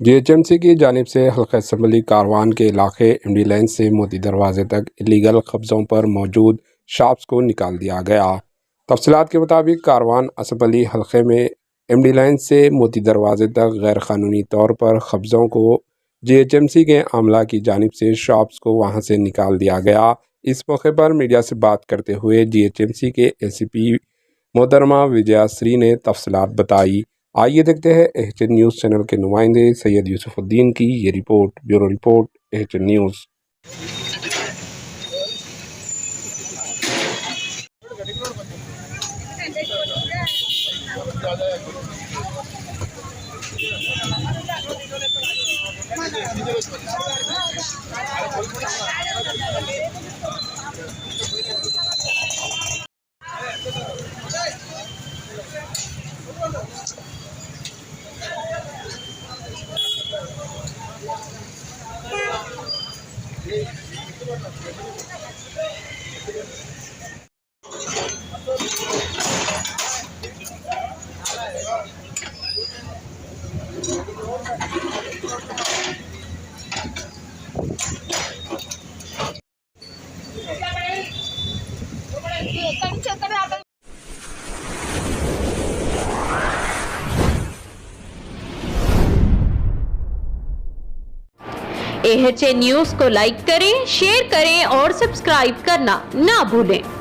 GHMC की जानिब से हल्का असम्बली कारवान के इलाके एमडी लाइन से मोती दरवाजे तक इलीगल कब्ज़ों पर मौजूद शॉप्स को निकाल दिया गया। तफसीलात के मुताबिक कारवान असम्बली हल्के में एमडी लाइन से मोती दरवाजे तक गैर कानूनी तौर पर कब्ज़ों को जीएचएमसी के अमला की जानिब से शॉप्स को वहां से निकाल दिया गया। इस मौके पर मीडिया से बात करते हुए जीएचएमसी के एसीपी मोहतरमा विजयाश्री ने तफसीलात बताई। आइए देखते हैं एचएन न्यूज़ चैनल के नुमाइंदे सैयद यूसुफुद्दीन की ये report. Bureau report, HN news. HN news को लाइक करें, शेयर करें और सब्सक्राइब करना ना भूलें।